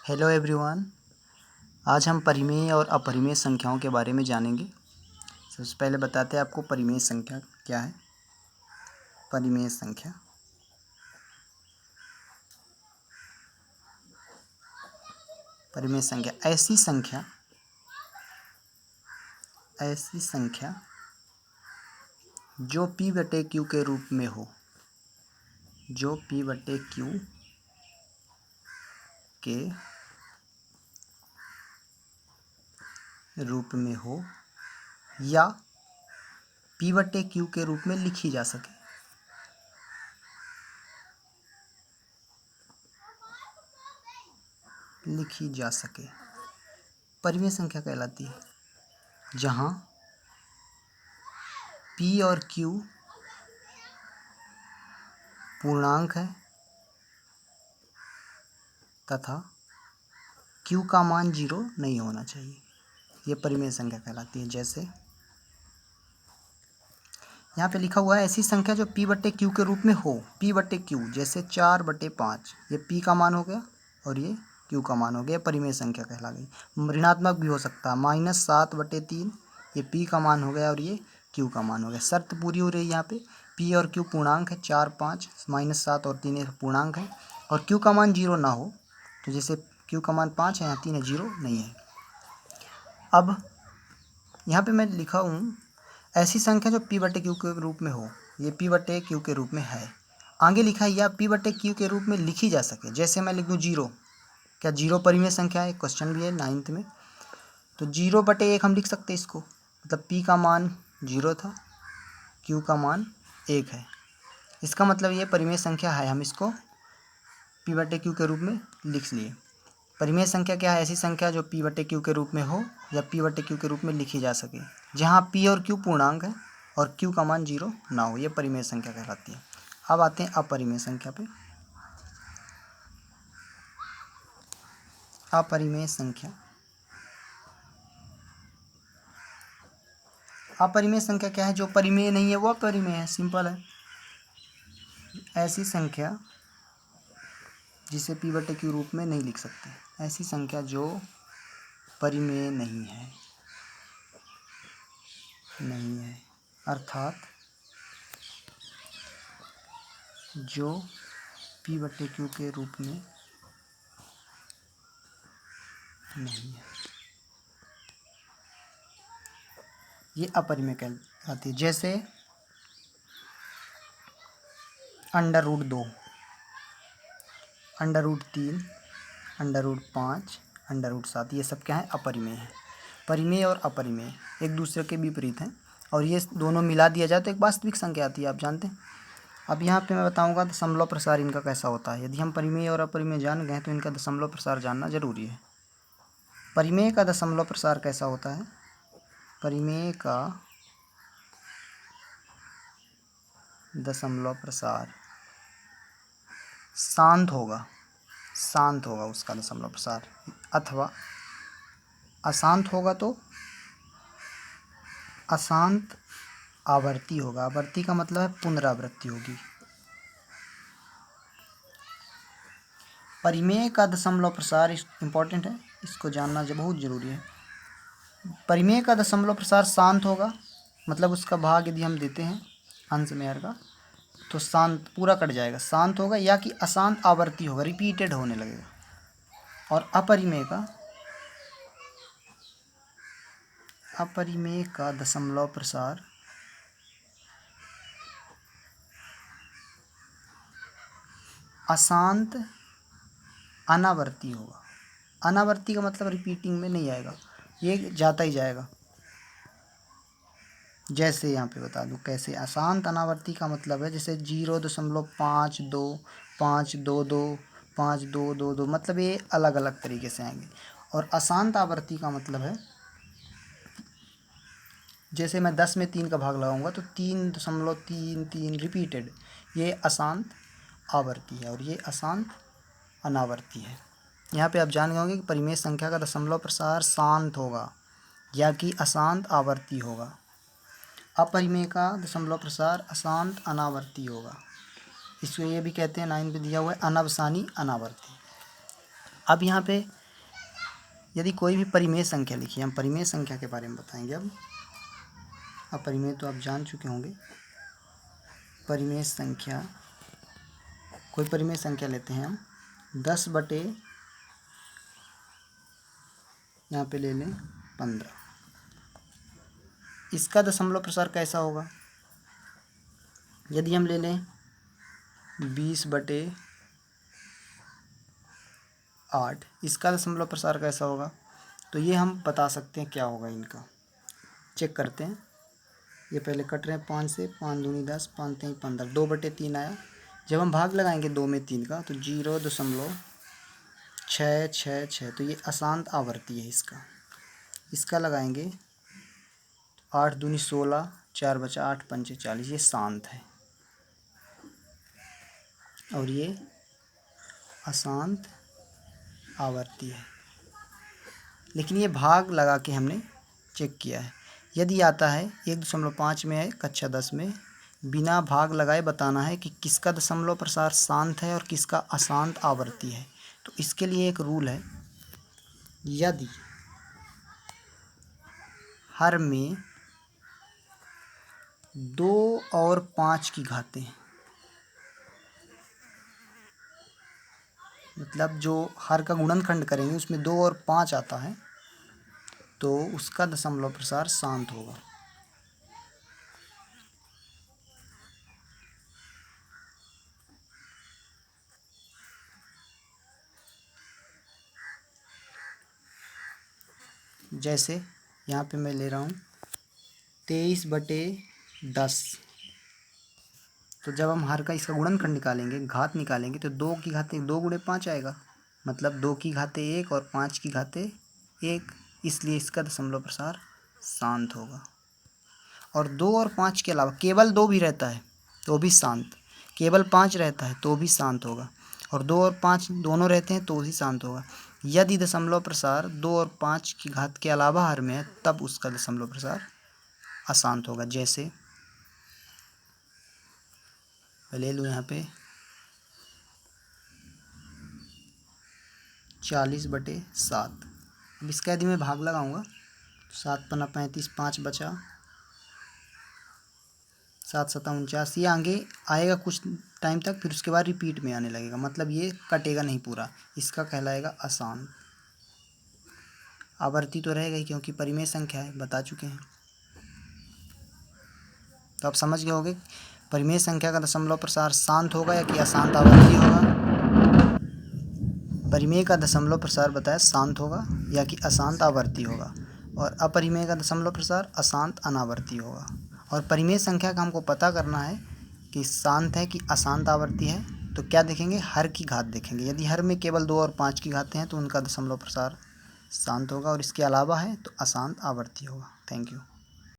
Hello everyone. आज हम परिमेय और अपरिमेय संख्याओं के बारे में जानेंगे। सबसे पहले बताते हैं आपको परिमेय संख्या क्या है। परिमेय संख्या ऐसी संख्या जो p बटे q के रूप में हो, जो p बटे q के रूप में हो या p बटे q के रूप में लिखी जा सके। परिमेय संख्या कहलाती है जहाँ p और q पूर्णांक है तथा q का मान 0 नहीं होना चाहिए। ये परिमेय संख्या कहलाती है। जैसे यहाँ पे लिखा हुआ है ऐसी संख्या जो p बटे q के रूप में हो। p बटे q जैसे 4/5, ये p का मान हो गया और ये q का मान हो गया, परिमेय संख्या कहला गई। ऋणात्मक भी हो सकता है, -7/3, ये p का मान हो गया और ये q का मान हो गया। शर्त पूरी हो रही है यहाँ पे। p और q पूर्णांक है, 4, 5, -7 और 3 पूर्णांक है और q का मान 0 ना हो। तो जैसे q का मान 5 है, यहाँ 3 है, 0 नहीं है। अब यहाँ पे मैं लिखा हूँ ऐसी संख्या जो p बटे q के रूप में हो। ये p बटे q के रूप में है। आगे लिखा है या p बटे q के रूप में लिखी जा सके। जैसे मैं लिख दूँ 0, क्या 0 परिमेय संख्या है? क्वेश्चन भी है 9th में। तो 0/1 हम लिख सकते हैं इसको, मतलब p का मान 0 था, q का मान 1 है। इसका मतलब ये परिमेय संख्या है, हम इसको p बटे q के रूप में लिख लिए। परिमेय संख्या क्या है? ऐसी संख्या जो p बटे q के रूप में हो या p बटे q के रूप में लिखी जा सके, जहाँ p और q पूर्णांक है और q का मान 0 ना हो। ये परिमेय संख्या कहलाती है। अब आते हैं अपरिमेय संख्या पे। अपरिमेय संख्या क्या है? जो परिमेय नहीं है वो अपरिमेय है, सिंपल है। ऐसी संख्या जिसे p बटे q रूप में नहीं लिख सकते, ऐसी संख्या जो परिमेय नहीं है अर्थात जो p बटे q के रूप में नहीं है, ये अपरिमेय कहलाती है। जैसे √2, √3, √5, √7, ये सब क्या है? अपरिमेय है। परिमेय और अपरिमेय एक दूसरे के विपरीत हैं और ये दोनों मिला दिया जाए तो एक वास्तविक संख्या आती है, आप जानते हैं। अब यहाँ पे मैं बताऊंगा दशमलव प्रसार इनका कैसा होता है। यदि हम परिमेय और अपरिमेय जान गए तो इनका दशमलव प्रसार जानना जरूरी है। परिमेय का दशमलव प्रसार कैसा होता है? परिमेय का दशमलव प्रसार शांत होगा उसका दशमलव प्रसार, अथवा अशांत होगा तो अशांत आवर्ती होगा। आवर्ती का मतलब है पुनरावृत्ति होगी। परिमेय का दशमलव प्रसार इम्पोर्टेंट है, इसको जानना बहुत ज़रूरी है। परिमेय का दशमलव प्रसार शांत होगा, मतलब उसका भाग यदि हम देते हैं अंश में हर का, तो शांत पूरा कट जाएगा, शांत होगा, या कि अशांत आवर्ती होगा, रिपीटेड होने लगेगा। और अपरिमेय का दशमलव प्रसार अशांत अनावर्ती होगा। अनावर्ती का मतलब रिपीटिंग में नहीं आएगा, ये जाता ही जाएगा। जैसे यहाँ पे बता दूँ कैसे। अशांत अनावर्ती का मतलब है जैसे 0.52, 522, 5222, मतलब ये अलग अलग तरीके से आएंगे। और अशांत आवर्ती का मतलब है जैसे मैं 10 में 3 का भाग लगाऊंगा तो 3.33 रिपीटेड, ये अशांत आवर्ती है और ये अशांत अनावर्ती है। यहाँ पे आप जान गए होंगे कि परिमेय संख्या का दशमलव प्रसार शांत होगा या कि अशांत आवर्ती होगा। अपरिमेय का दशमलव प्रसार अशांत अनावर्ती होगा। इसको ये भी कहते हैं, 9 पे दिया हुआ है, अनवसानी अनावर्ती। अब यहाँ पे यदि कोई भी परिमेय संख्या लिखी, हम परिमेय संख्या के बारे में बताएंगे अब परिमेय तो आप जान चुके होंगे। परिमेय संख्या, कोई परिमेय संख्या लेते हैं हम 10 बटे, यहाँ पे ले लें 15। इसका दशमलव प्रसार कैसा होगा? यदि हम ले लें 20 बटे 8, इसका दशमलव प्रसार कैसा होगा? तो ये हम बता सकते हैं क्या होगा इनका। चेक करते हैं। ये पहले कट रहे हैं 5 से, 5 दूनी 10, 5 3 15, 2 बटे 3 आया। जब हम भाग लगाएंगे 2 में 3 का तो 0.666, तो ये अशांत आवर्ती है इसका। इसका लगाएंगे 8 दूनी 16, 4 बचा 8 पंचे 40, ये शांत है और ये अशांत आवर्ती है। लेकिन ये भाग लगा के हमने चेक किया है। यदि आता है 1.5 में है कक्षा 10 में, बिना भाग लगाए बताना है कि किसका दशमलव प्रसार शांत है और किसका अशांत आवर्ती है। तो इसके लिए एक रूल है, यदि हर में 2 और 5 की घातें, मतलब जो हर का गुणनखंड करेंगे उसमें 2 और 5 आता है तो उसका दशमलव प्रसार शांत होगा। जैसे यहाँ पे मैं ले रहा हूँ 23 बटे 10, तो जब हम हर का इसका गुणनखंड निकालेंगे, घात निकालेंगे, तो 2 की घातें 2 गुणे 5 आएगा, मतलब 2 की घातें 1 और 5 की घातें 1, इसलिए इसका दशमलव प्रसार शांत होगा। और 2 और 5 के अलावा केवल 2 भी रहता है तो भी शांत, केवल 5 रहता है तो भी शांत होगा, और 2 और 5 दोनों रहते हैं तो ही शांत होगा। यदि दशमलव प्रसार 2 और 5 की घात के अलावा हर में है तब उसका दशमलव प्रसार अशांत होगा। जैसे ले लूँ यहाँ पे 40 बटे 7, अब इसका यदि मैं भाग लगाऊंगा 7 पन्ना 35, 5 बचा 7 सता 49, ये आगे आएगा कुछ टाइम तक, फिर उसके बाद रिपीट में आने लगेगा, मतलब ये कटेगा नहीं पूरा, इसका कहलाएगा अशांत। आवर्ती तो रहेगा ही क्योंकि परिमेय संख्या है, बता चुके हैं। तो आप समझ गए होंगे परिमेय संख्या का दशमलव प्रसार शांत होगा या कि अशांत आवर्ती होगा। परिमेय का दशमलव प्रसार बताया शांत होगा या कि अशांत आवर्ती होगा, और अपरिमेय का दशमलव प्रसार अशांत अनावर्ती होगा। और परिमेय संख्या का हमको पता करना है कि शांत है कि अशांत आवर्ती है, तो क्या देखेंगे? हर की घात देखेंगे। यदि हर में केवल 2 और 5 की घातें हैं तो उनका दशमलव प्रसार शांत होगा, और इसके अलावा है तो अशांत आवर्ती होगा। Thank you.